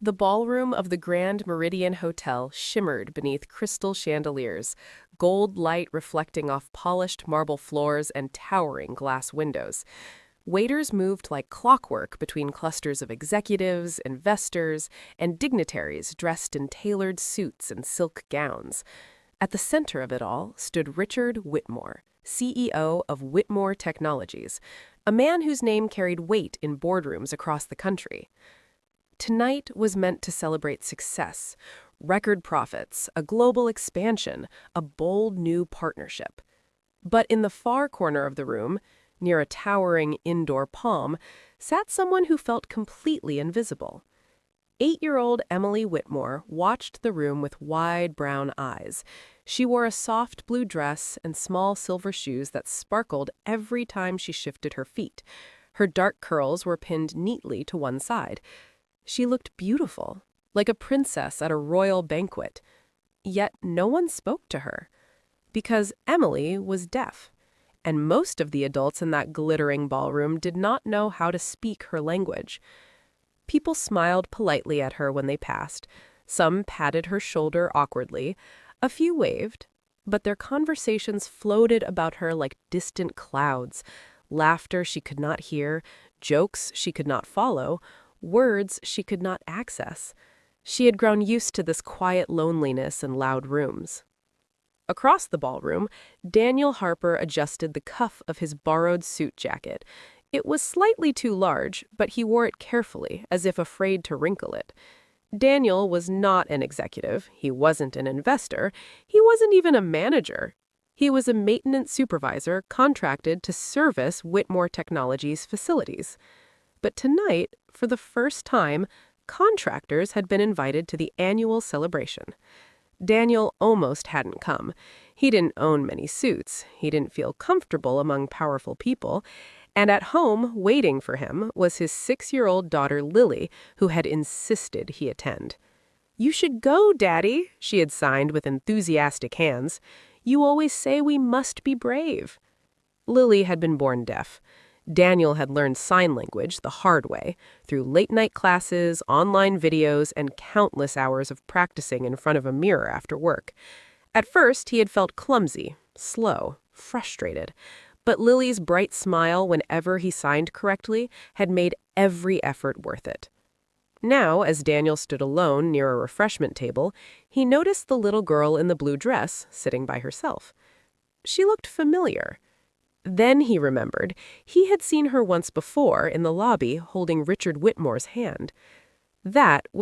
The ballroom of the Grand Meridian Hotel shimmered beneath crystal chandeliers, gold light reflecting off polished marble floors and towering glass windows. Waiters moved like clockwork between clusters of executives, investors, and dignitaries dressed in tailored suits and silk gowns. At the center of it all stood Richard Whitmore, CEO of Whitmore Technologies, a man whose name carried weight in boardrooms across the country. Tonight was meant to celebrate success, record profits, a global expansion, a bold new partnership. But in the far corner of the room, near a towering indoor palm, sat someone who felt completely invisible. 8-year-old Emily Whitmore watched the room with wide brown eyes. She wore a soft blue dress and small silver shoes that sparkled every time she shifted her feet. Her dark curls were pinned neatly to one side. She looked beautiful, like a princess at a royal banquet. Yet no one spoke to her, because Emily was deaf, and most of the adults in that glittering ballroom did not know how to speak her language. People smiled politely at her when they passed. Some patted her shoulder awkwardly. A few waved, but their conversations floated about her like distant clouds. Laughter she could not hear, jokes she could not follow, words she could not access. She had grown used to this quiet loneliness in loud rooms. Across the ballroom, Daniel Harper adjusted the cuff of his borrowed suit jacket. It was slightly too large, but he wore it carefully, as if afraid to wrinkle it. Daniel was not an executive, he wasn't an investor, he wasn't even a manager. He was a maintenance supervisor contracted to service Whitmore Technologies' facilities. But tonight, for the first time, contractors had been invited to the annual celebration. Daniel almost hadn't come. He didn't own many suits, he didn't feel comfortable among powerful people, and at home, waiting for him, was his 6-year-old daughter Lily, who had insisted he attend. "You should go, Daddy," she had signed with enthusiastic hands. "You always say we must be brave." Lily had been born deaf. Daniel had learned sign language the hard way, through late-night classes, online videos, and countless hours of practicing in front of a mirror after work. At first, he had felt clumsy, slow, frustrated. But Lily's bright smile whenever he signed correctly had made every effort worth it. Now, as Daniel stood alone near a refreshment table, he noticed the little girl in the blue dress sitting by herself. She looked familiar. Then he remembered he had seen her once before in the lobby holding Richard Whitmore's hand. That